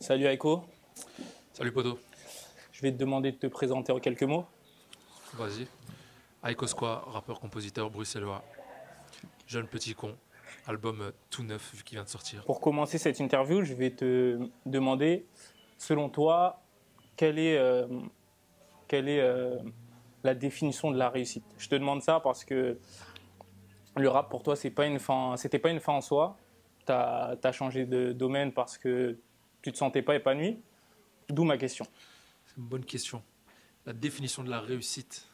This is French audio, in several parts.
Salut Aiko, Salut Poto, je vais te demander de te présenter en quelques mots. vas-y. Aiko Square, rappeur, compositeur bruxellois, jeune petit con, album tout neuf vu qu'il vient de sortir. Pour commencer cette interview, je vais te demander, selon toi, quelle est, euh, quelle est la définition de la réussite. Je te demande ça parce que le rap pour toi, c'était pas une fin en soi. Tu as changé de domaine parce que tu te sentais pas épanoui. D'où ma question. C'est une bonne question. La définition de la réussite,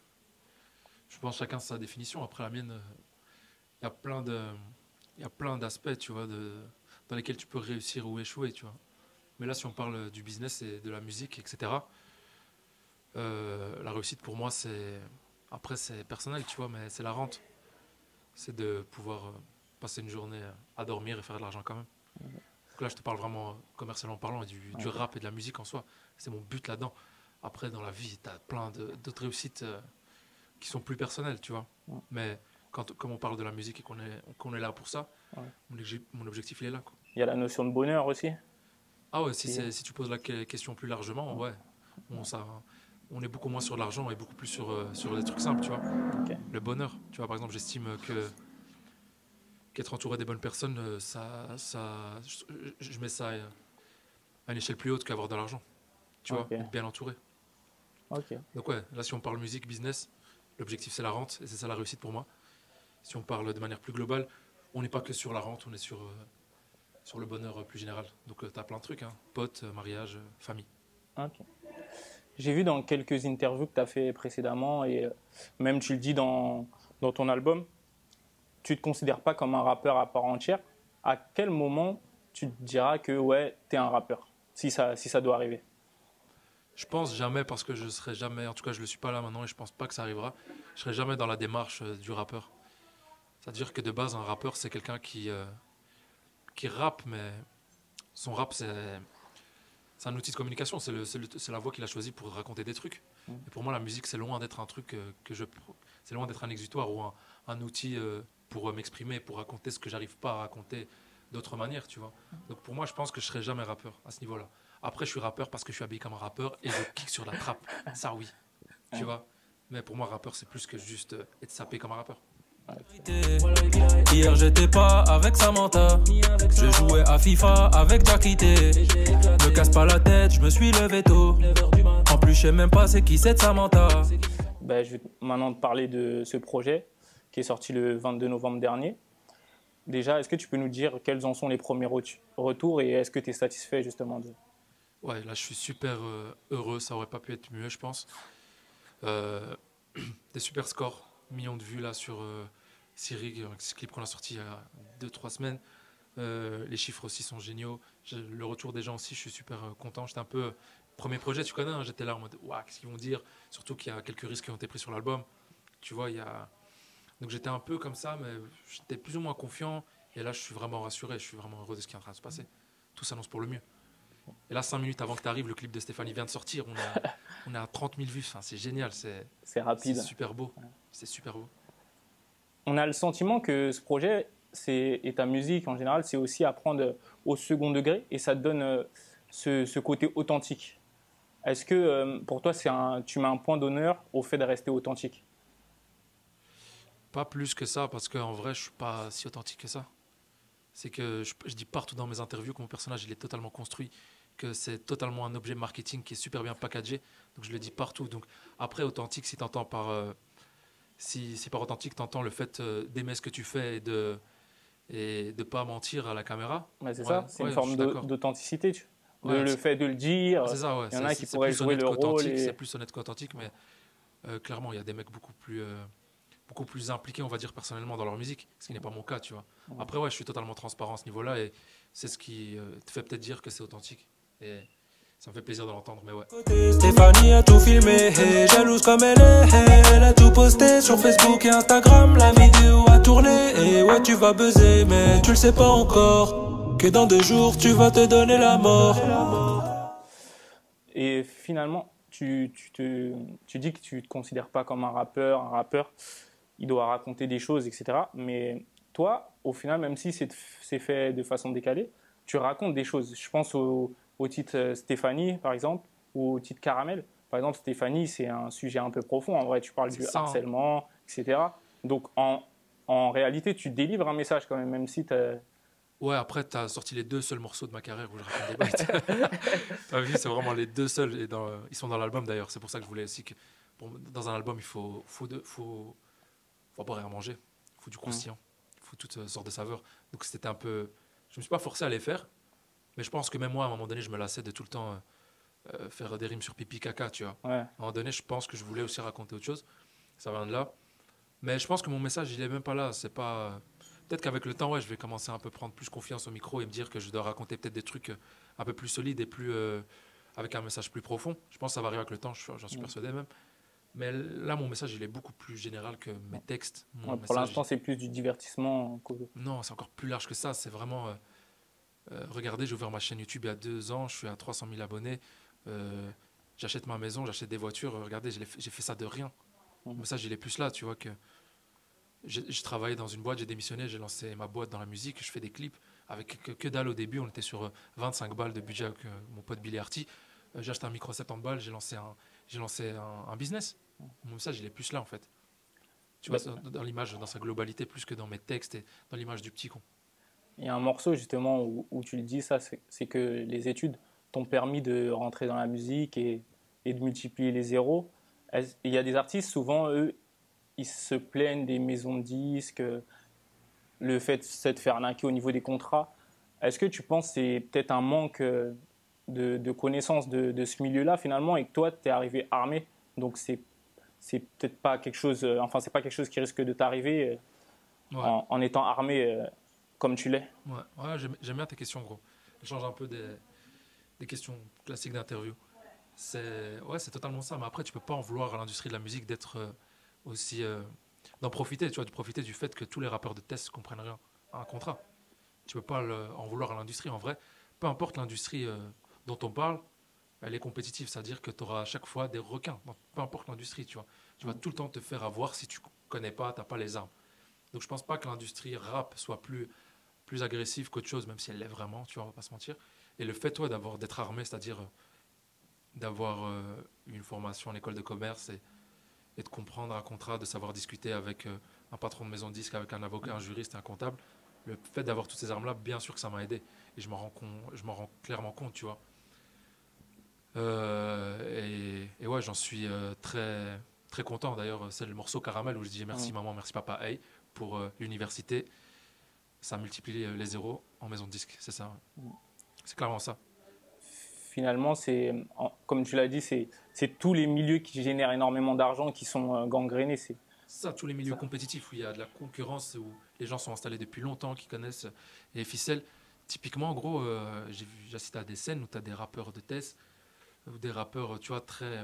je pense que chacun sa définition. Après la mienne, il y a il y a plein d'aspects, tu vois, dans lesquels tu peux réussir ou échouer, tu vois. Mais là, si on parle du business et de la musique, etc., la réussite pour moi, après, c'est personnel, tu vois, mais c'est la rente. C'est de pouvoir passer une journée à dormir et faire de l'argent quand même. Donc là, je te parle vraiment commercialement parlant, et du rap et de la musique en soi. C'est mon but là-dedans. Après, dans la vie, tu as plein d'autres réussites qui sont plus personnelles, tu vois. Ouais. Mais comme on parle de la musique et qu'on est là pour ça, Ouais. mon objectif, il est là, quoi. Il y a la notion de bonheur aussi. Ah ouais, qui- si tu poses la question plus largement, ouais, on est beaucoup moins sur l'argent et beaucoup plus sur des trucs simples, tu vois. Ok. Le bonheur, tu vois, par exemple, j'estime qu'être entouré des bonnes personnes, je mets ça à une échelle plus haute qu'avoir de l'argent, tu vois, Ok. être bien entouré. Ok. Donc ouais, là si on parle musique, business, l'objectif c'est la rente et c'est ça la réussite pour moi. Si on parle de manière plus globale, on n'est pas que sur la rente, on est sur le bonheur plus général. Donc tu as plein de trucs, hein, potes, mariage, famille. Ok. J'ai vu dans quelques interviews que tu as fait précédemment et même tu le dis dans ton album, tu ne te considères pas comme un rappeur à part entière. À quel moment tu te diras que ouais, tu es un rappeur, si ça doit arriver? Je pense jamais parce que je serai jamais, en tout cas je le suis pas là maintenant et je pense pas que ça arrivera, je serai jamais dans la démarche du rappeur. C'est-à-dire que de base un rappeur c'est quelqu'un qui rappe mais son rap c'est un outil de communication, c'est la voix qu'il a choisi pour raconter des trucs. Et pour moi, la musique, c'est loin d'être un truc c'est loin d'être un exutoire ou un outil pour m'exprimer, pour raconter ce que j'arrive pas à raconter d'autres manières, tu vois. Donc pour moi, je pense que je serai jamais rappeur à ce niveau-là. Après, je suis rappeur parce que je suis habillé comme un rappeur et je kick sur la trappe. Ça, oui, tu vois. Mais pour moi, rappeur, c'est plus que juste être sapé comme un rappeur. Hier j'étais pas avec Samantha, je jouais à FIFA avec Jakité. Me casse pas la tête, je me suis levé tôt. En plus je sais même pas c'est qui cette Samantha. Ben, je vais maintenant te parler de ce projet qui est sorti le 22 novembre dernier. Déjà, est-ce que tu peux nous dire quels en sont les premiers retours et est-ce que tu es satisfait justement de... Ouais, là, je suis super heureux. Ça aurait pas pu être mieux, je pense. Euh, des super scores, millions de vues là sur Sirig, ce clip qu'on a sorti il y a 2 3 semaines. Les chiffres aussi sont géniaux. Le retour des gens aussi, je suis super content. J'étais un peu premier projet, tu connais, hein, j'étais là en mode waouh, qu'est-ce qu'ils vont dire. Surtout qu'il y a quelques risques qui ont été pris sur l'album. Tu vois, il y a donc j'étais un peu comme ça, mais j'étais plus ou moins confiant. Et là, je suis vraiment rassuré. Je suis vraiment heureux de ce qui est en train de se passer. Tout s'annonce pour le mieux. Et là, 5 minutes avant que tu arrives, le clip de Stéphanie vient de sortir. On est à 30 000 vues. Enfin, c'est génial. C'est C'est rapide. super beau. C'est super beau. On a le sentiment que ce projet et ta musique en général, c'est aussi à prendre au second degré et ça te donne ce côté authentique. Est-ce que pour toi, tu mets un point d'honneur au fait de rester authentique? Pas plus que ça, parce qu'en vrai, je suis pas si authentique que ça. C'est que je dis partout dans mes interviews que mon personnage il est totalement construit, que c'est totalement un objet marketing qui est super bien packagé. Donc je le dis partout. Donc après, authentique, si t'entends si par authentique, t'entends le fait d'aimer ce que tu fais et de pas mentir à la caméra. Ouais, c'est Ouais, ça, c'est une ouais, je forme suis d'accord. d'authenticité. Ouais, Le fait de le dire, c'est ça, ouais. il y en a qui C'est pourraient plus jouer honnête le rôle. qu'authentique, c'est plus honnête qu'authentique, mais clairement, il y a des mecs beaucoup plus impliqués, on va dire, personnellement dans leur musique, ce qui n'est pas mon cas, tu vois. Après, ouais, je suis totalement transparent à ce niveau-là et c'est ce qui te fait peut-être dire que c'est authentique. Et ça me fait plaisir de l'entendre, mais ouais. Stéphanie a tout filmé, hey, jalouse comme elle est, hey, elle a tout posté sur Facebook et Instagram. La vidéo a tourné et ouais tu vas buzzer, mais tu le sais pas encore que dans 2 jours tu vas te donner la mort. Et finalement, tu dis que tu ne te considères pas comme un rappeur. Un rappeur, il doit raconter des choses, etc. Mais toi, au final, même si c'est fait de façon décalée, tu racontes des choses. Je pense au titre Stéphanie, par exemple, ou au titre Caramel. Par exemple, Stéphanie, c'est un sujet un peu profond. En vrai, tu parles du harcèlement, etc. Donc, en réalité, tu délivres un message quand même, même si tu Ouais, après, tu as sorti les 2 seuls morceaux de ma carrière où je raconte des bails. T'as vu, c'est vraiment les 2 seuls. Et ils sont dans l'album d'ailleurs. C'est pour ça que je voulais aussi que dans un album, il faut pas rien manger. Il faut du croustillant. Il faut toutes sortes de saveurs. Donc c'était un peu. Je me suis pas forcé à les faire. Mais je pense que même moi, à un moment donné, je me lassais de tout le temps faire des rimes sur pipi caca, tu vois. Ouais. À un moment donné, je pense que je voulais aussi raconter autre chose. Ça vient de là. Mais je pense que mon message, il est même pas là. C'est pas. Peut-être qu'avec le temps, ouais, je vais commencer à un peu prendre plus confiance au micro et me dire que je dois raconter peut-être des trucs un peu plus solides et plus avec un message plus profond. Je pense que ça va arriver avec le temps, j'en suis persuadé même. Mais là, mon message, il est beaucoup plus général que mes textes. Ouais, pour l'instant, c'est plus du divertissement. Non, c'est encore plus large que ça. C'est vraiment... regardez, j'ai ouvert ma chaîne YouTube il y a 2 ans, je suis à 300 000 abonnés. J'achète ma maison, j'achète des voitures. Regardez, j'ai fait ça de rien. Mon message, il est plus là, tu vois, que... J'ai travaillé dans une boîte, j'ai démissionné, j'ai lancé ma boîte dans la musique, je fais des clips avec que dalle au début, on était sur 25 balles de budget avec mon pote Billy Arty. J'ai acheté un micro 70 balles, j'ai lancé un business. Mon message, il est plus là en fait. Tu vois, dans l'image, dans sa globalité, plus que dans mes textes et dans l'image du petit con. Il y a un morceau justement où tu le dis, ça, c'est que les études t'ont permis de rentrer dans la musique et de multiplier les zéros. Il y a des artistes, souvent, eux, ils se plaignent des maisons de disques, le fait de faire arnaquer au niveau des contrats. Est-ce que tu penses que c'est peut-être un manque de connaissance de ce milieu-là finalement et que toi, tu es arrivé armé, donc c'est peut-être pas quelque chose, enfin c'est pas quelque chose qui risque de t'arriver en étant armé comme tu l'es. Ouais, j'aime bien tes questions, gros. Je change un peu des questions classiques d'interview. C'est totalement ça, mais après tu peux pas en vouloir à l'industrie de la musique d'être aussi d'en profiter, tu vois, de profiter du fait que tous les rappeurs de test comprennent rien à un contrat. Tu peux pas en vouloir à l'industrie. En vrai, peu importe l'industrie dont on parle, elle est compétitive. C'est-à-dire que tu auras à chaque fois des requins. Donc, peu importe l'industrie, tu vois. Tu vas tout le temps te faire avoir si tu connais pas, tu n'as pas les armes. Donc je pense pas que l'industrie rap soit plus agressive qu'autre chose, même si elle l'est vraiment, tu vois, on va pas se mentir. Et le fait, toi, d'être armé, c'est-à-dire d'avoir une formation en école de commerce et de comprendre un contrat, de savoir discuter avec un patron de maison de disque, avec un avocat, un juriste et un comptable, le fait d'avoir toutes ces armes-là, bien sûr que ça m'a aidé. Et je m'en rends clairement compte, tu vois. Et ouais, j'en suis très, très content. D'ailleurs, c'est le morceau Caramel où je dis merci maman, merci papa, hey, pour l'université. Ça multiplie les zéros en maison de disque, c'est ça. C'est clairement ça. Finalement, comme tu l'as dit, c'est tous les milieux qui génèrent énormément d'argent qui sont gangrénés. C'est ça, tous les milieux compétitifs où il y a de la concurrence, où les gens sont installés depuis longtemps, qui connaissent les ficelles. Typiquement, en gros, j'ai assisté à des scènes où tu as des rappeurs de thèse, ou des rappeurs, tu vois, très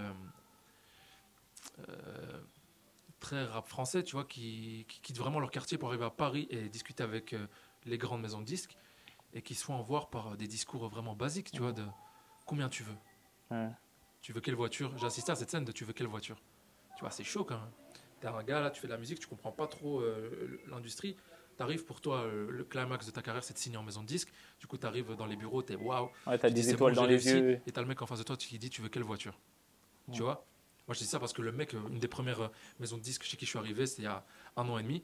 rap français, tu vois, qui quittent vraiment leur quartier pour arriver à Paris et discuter avec les grandes maisons de disques et qui se font voir par des discours vraiment basiques, tu vois, de combien tu veux. Tu veux quelle voiture? J'ai assisté à cette scène de tu veux quelle voiture? Tu vois, c'est chaud quand même. T'es un gars là, tu fais de la musique, tu comprends pas trop l'industrie. T'arrives pour toi, le climax de ta carrière, c'est de signer en maison de disque. Du coup, t'arrives dans les bureaux, t'es waouh. Ouais, t'as des étoiles dans les yeux. Et t'as le mec en face de toi qui dit tu veux quelle voiture? Tu vois? Moi, je dis ça parce que le mec, une des premières maisons de disques chez qui je suis arrivé, c'était il y a 1 an et demi.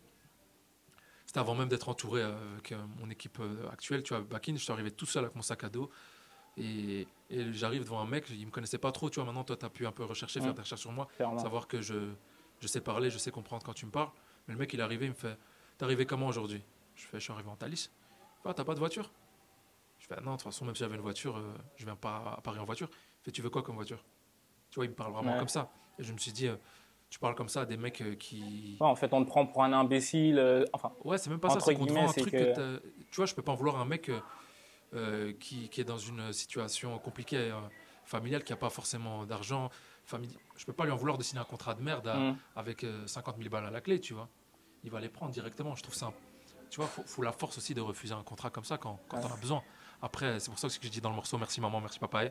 C'était avant même d'être entouré avec mon équipe actuelle. Tu vois, back-in, je suis arrivé tout seul avec mon sac à dos. Et j'arrive devant un mec, il me connaissait pas trop. Tu vois, maintenant, toi, tu as pu un peu rechercher, faire des recherches sur moi, savoir que je sais parler, je sais comprendre quand tu me parles. Mais le mec, il est arrivé, il me fait t'es arrivé comment aujourd'hui? Je suis arrivé en Thalys. Il fait t'as pas de voiture? Je fais non, de toute façon, même si j'avais une voiture, je viens pas à Paris en voiture. Il fait tu veux quoi comme voiture? Tu vois, il me parle vraiment comme ça. Et je me suis dit, tu parles comme ça à des mecs qui. Ouais, en fait, on te prend pour un imbécile. Enfin, ouais, c'est même pas ça. C'est qu'on te vend un truc que tu vois, je peux pas en vouloir un mec qui est dans une situation compliquée, familiale, qui a pas forcément d'argent. Je peux pas lui en vouloir de signer un contrat de merde avec 50 000 balles à la clé, tu vois. Il va les prendre directement. Je trouve ça. Tu vois, faut la force aussi de refuser un contrat comme ça quand on a besoin. Après, c'est pour ça que je dis dans le morceau merci maman, merci papa.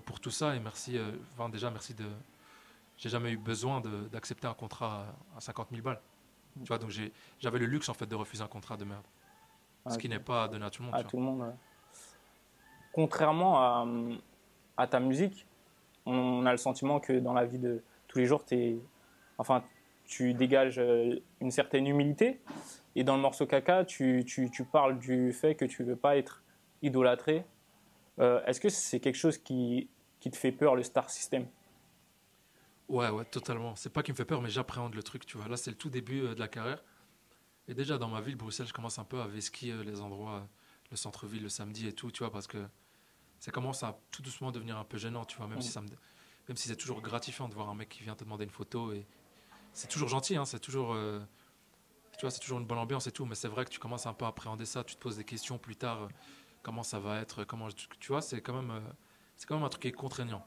Pour tout ça et merci. Déjà, merci de. J'ai jamais eu besoin d'accepter un contrat à 50 000 balles. Tu vois, donc j'avais le luxe en fait de refuser un contrat de merde. Ce qui n'est pas donné à tout le monde. À tout le monde, ouais. contrairement à ta musique, on a le sentiment que dans la vie de tous les jours, enfin, tu dégages une certaine humilité. Et dans le morceau Caca, tu parles du fait que tu ne veux pas être idolâtré. Est-ce que c'est quelque chose qui te fait peur, le star system? Ouais, totalement. C'est pas qui me fait peur, mais j'appréhende le truc, tu vois. Là, c'est le tout début de la carrière. Et déjà, dans ma ville, Bruxelles, je commence un peu à vesquiller les endroits, le centre-ville, le samedi et tout, tu vois, parce que ça commence à tout doucement devenir un peu gênant, tu vois, même si c'est toujours gratifiant de voir un mec qui vient te demander une photo. Et c'est toujours gentil, hein, c'est toujours, tu vois, c'est toujours une bonne ambiance et tout, mais c'est vrai que tu commences un peu à appréhender ça, tu te poses des questions plus tard, comment ça va être, tu vois, c'est quand même un truc qui est contraignant.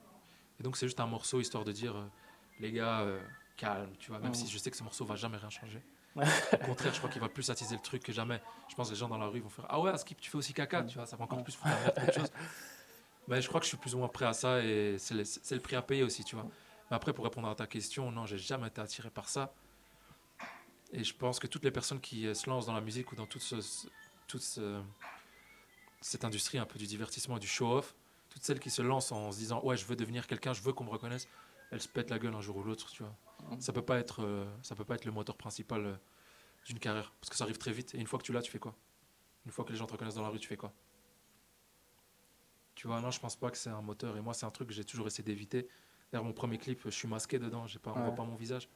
Et donc, c'est juste un morceau histoire de dire, les gars, calme, tu vois, même si je sais que ce morceau va jamais rien changer. Au contraire, je crois qu'il va plus attiser le truc que jamais. Je pense que les gens dans la rue vont faire ah ouais, Skip, tu fais aussi caca, tu vois, ça va encore plus foutre la merde quelque chose. Mais je crois que je suis plus ou moins prêt à ça et c'est le prix à payer aussi, tu vois. Mais après, pour répondre à ta question, non, j'ai jamais été attiré par ça. Et je pense que toutes les personnes qui se lancent dans la musique ou dans cette industrie un peu du divertissement et du show-off, toutes celles qui se lancent en se disant ouais, je veux devenir quelqu'un, je veux qu'on me reconnaisse, elles se pètent la gueule un jour ou l'autre, tu vois. Ça peut pas être le moteur principal d'une carrière parce que ça arrive très vite et une fois que tu l'as, tu fais quoi? Une fois que les gens te reconnaissent dans la rue, tu fais quoi? Tu vois, non, je pense pas que c'est un moteur et moi c'est un truc que j'ai toujours essayé d'éviter. D'ailleurs, mon premier clip, je suis masqué dedans, on voit pas mon visage.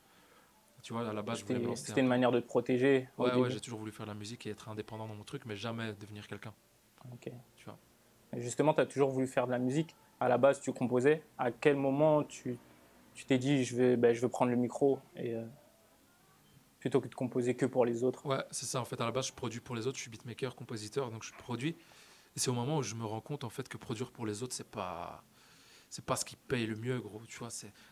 Tu vois, à la base, je voulais me lancer. C'était une manière de te protéger. Ouais, j'ai toujours voulu faire de la musique et être indépendant dans mon truc, mais jamais devenir quelqu'un. Ok. Tu vois. Et justement, tu as toujours voulu faire de la musique. À la base, tu composais. À quel moment tu t'es dit, je veux prendre le micro et plutôt que de composer que pour les autres? Ouais, c'est ça. En fait, à la base, je produis pour les autres. Je suis beatmaker, compositeur, donc je produis. Et c'est au moment où je me rends compte en fait que produire pour les autres, c'est pas ce qui paye le mieux, gros. Tu vois,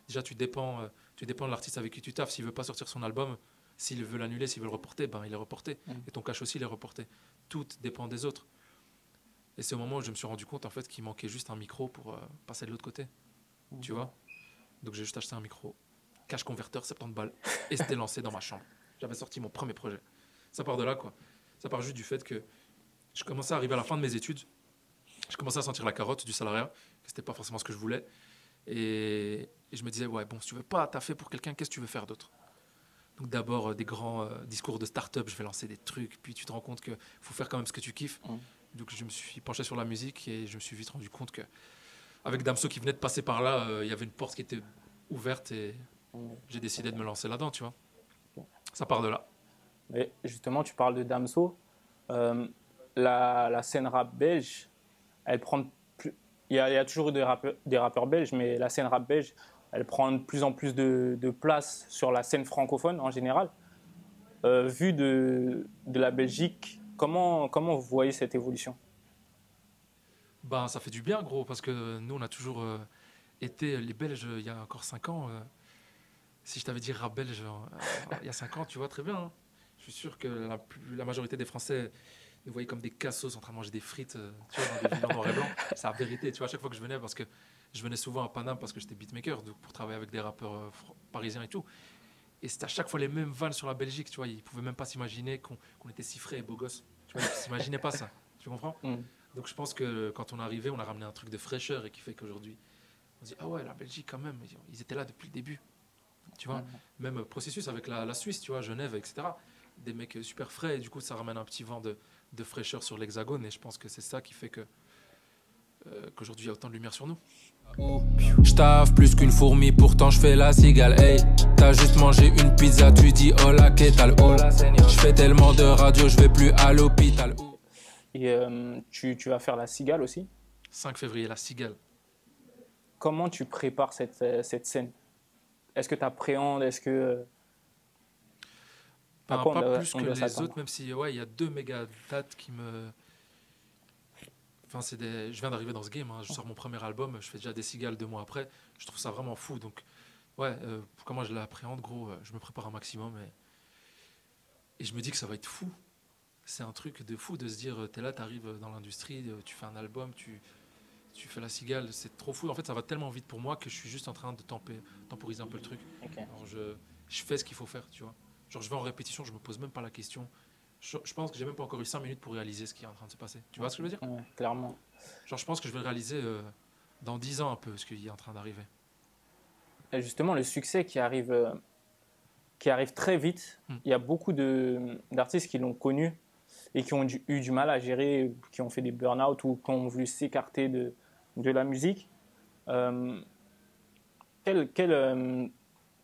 déjà tu dépends de l'artiste avec qui tu taffes. S'il veut pas sortir son album, s'il veut l'annuler, s'il veut le reporter, ben il est reporté. Et ton cash aussi, il est reporté. Tout dépend des autres. Et c'est au moment où je me suis rendu compte en fait qu'il manquait juste un micro pour passer de l'autre côté. Tu vois. Donc j'ai juste acheté un micro, cash converteur, 70 balles, et c'était lancé dans ma chambre. J'avais sorti mon premier projet. Ça part de là, quoi. Ça part juste du fait que je commençais à arriver à la fin de mes études. Je commençais à sentir la carotte du salariat, que c'était pas forcément ce que je voulais. Et je me disais, ouais, bon, si tu veux pas taffer pour quelqu'un, qu'est-ce que tu veux faire d'autre? Donc d'abord, des grands discours de start-up, je vais lancer des trucs, puis tu te rends compte qu'il faut faire quand même ce que tu kiffes. Donc je me suis penché sur la musique et je me suis vite rendu compte que avec Damso qui venait de passer par là, il y avait une porte qui était ouverte et j'ai décidé de me lancer là-dedans, tu vois. Ça part de là. Et justement, tu parles de Damso. La scène rap belge, elle prend il y a toujours des rappeurs belges, mais la scène rap belge, elle prend de plus en plus de place sur la scène francophone en général. Vu de la Belgique, comment vous voyez cette évolution? Ben, ça fait du bien, gros, parce que nous, on a toujours été les Belges il y a encore 5 ans. Si je t'avais dit rap belge il y a 5 ans, tu vois très bien. Hein. Je suis sûr que la majorité des Français nous voyaient comme des cassos en train de manger des frites, tu vois, dans des villes en noir et blanc. C'est la vérité, tu vois, à chaque fois que je venais, parce que je venais souvent à Paname parce que j'étais beatmaker, donc pour travailler avec des rappeurs parisiens et tout. Et c'était à chaque fois les mêmes vannes sur la Belgique, tu vois. Ils pouvaient même pas s'imaginer qu'on était si frais et beaux gosses. Tu vois, ils s'imaginaient pas ça. Tu comprends? Donc je pense que quand on est arrivé, on a ramené un truc de fraîcheur et qui fait qu'aujourd'hui, on se dit ah ouais, la Belgique quand même, ils étaient là depuis le début. Tu vois, même processus avec la Suisse, tu vois, Genève, etc. Des mecs super frais et du coup ça ramène un petit vent de fraîcheur sur l'Hexagone et je pense que c'est ça qui fait qu'aujourd'hui il y a autant de lumière sur nous. J'taffe plus qu'une fourmi, pourtant je fais la cigale. Hey, t'as juste mangé une pizza, tu dis hola, qu'est-ce que je fais tellement de radio, je vais plus à l'hôpital. Et tu vas faire la cigale aussi? 5 février, la cigale. Comment tu prépares cette scène? Est-ce que tu appréhendes? Est-ce que... pas plus que les autres, même si ouais, il y a 2 méga dates qui me... Enfin, je viens d'arriver dans ce game, hein. Je sors mon premier album, je fais déjà des cigales 2 mois après. Je trouve ça vraiment fou. Donc, ouais, comment je l'appréhende, gros, je me prépare un maximum et je me dis que ça va être fou. C'est un truc de fou de se dire, t'es là, t'arrives dans l'industrie, tu fais un album, tu fais la cigale, c'est trop fou. En fait, ça va tellement vite pour moi que je suis juste en train de temporiser un peu le truc. Okay. Alors, je fais ce qu'il faut faire, tu vois. Genre, je vais en répétition, je me pose même pas la question. Je pense que j'ai même pas encore eu 5 minutes pour réaliser ce qui est en train de se passer. Tu vois ce que je veux dire? Ouais, clairement. Genre, je pense que je vais le réaliser dans 10 ans un peu, ce qui est en train d'arriver. Et justement, le succès qui arrive très vite, il y a beaucoup d'artistes qui l'ont connu et qui ont eu du mal à gérer, qui ont fait des burn-out ou qui ont voulu s'écarter de la musique. Quel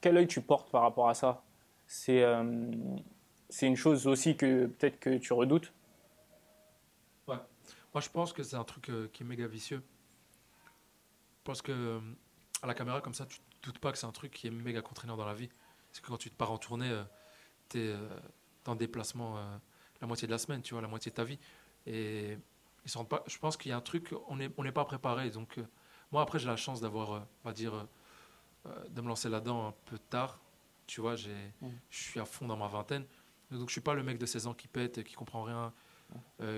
œil tu portes par rapport à ça? C'est une chose aussi que peut-être que tu redoutes. Ouais. Moi, je pense que c'est un truc qui est méga vicieux. Parce que à la caméra, comme ça, tu te doutes pas que c'est un truc qui est méga contraignant dans la vie. Parce que quand tu te pars en tournée, tu es en déplacement la moitié de la semaine, tu vois, la moitié de ta vie. Et ils se rendent pas, je pense qu'il y a un truc, on n'est pas préparé. Donc, moi, après, j'ai la chance d'avoir, on va dire, de me lancer là-dedans un peu tard. Tu vois, je suis à fond dans ma vingtaine. Donc, je suis pas le mec de 16 ans qui pète, qui comprend rien,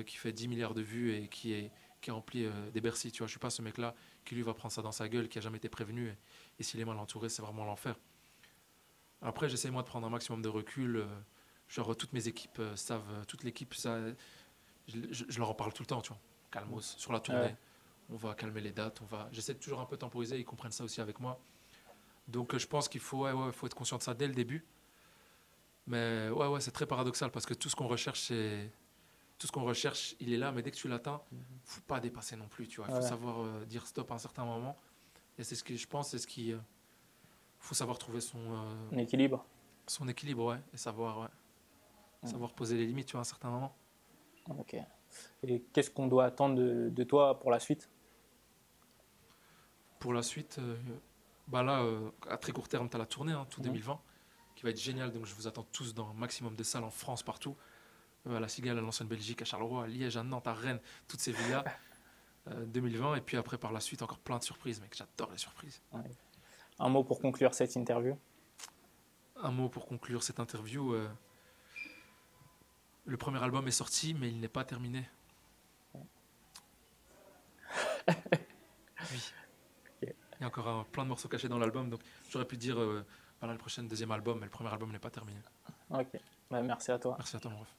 qui fait 10 milliards de vues et qui remplit des Bercy. Tu vois, je suis pas ce mec-là qui lui va prendre ça dans sa gueule, qui a jamais été prévenu. Et s'il est mal entouré, c'est vraiment l'enfer. Après, j'essaie moi de prendre un maximum de recul. Genre, toutes mes équipes savent, toute l'équipe, ça, je leur en parle tout le temps, tu vois. Calmos, sur la tournée. Ouais. On va calmer les dates. J'essaie de toujours un peu temporiser. Ils comprennent ça aussi avec moi. Donc, je pense qu'il faut, faut être conscient de ça dès le début. Mais ouais, c'est très paradoxal parce que tout ce qu'on recherche, il est là. Mais dès que tu l'atteins, faut pas dépasser non plus, tu vois. Il faut savoir dire stop à un certain moment. Et c'est ce que je pense, c'est ce qui faut savoir trouver Un équilibre. son équilibre, ouais, et savoir poser les limites, tu vois, à un certain moment. Ok. Et qu'est-ce qu'on doit attendre de toi pour la suite? Pour la suite, bah là, à très court terme, tu as la tournée, tout 2020, qui va être génial. Donc, je vous attends tous dans un maximum de salles en France, partout. À la Cigale, à l'ancienne Belgique, à Charleroi, à Liège, à Nantes, à Rennes, toutes ces villes-là. 2020, et puis après, par la suite, encore plein de surprises, mec. J'adore les surprises. Ouais. Un mot pour conclure cette interview? Un mot pour conclure cette interview. Le premier album est sorti, mais il n'est pas terminé. Oui. Okay. Il y a encore plein de morceaux cachés dans l'album, donc j'aurais pu dire voilà le prochain deuxième album, mais le premier album n'est pas terminé. Ok, bah, merci à toi. Merci à toi, mon ref.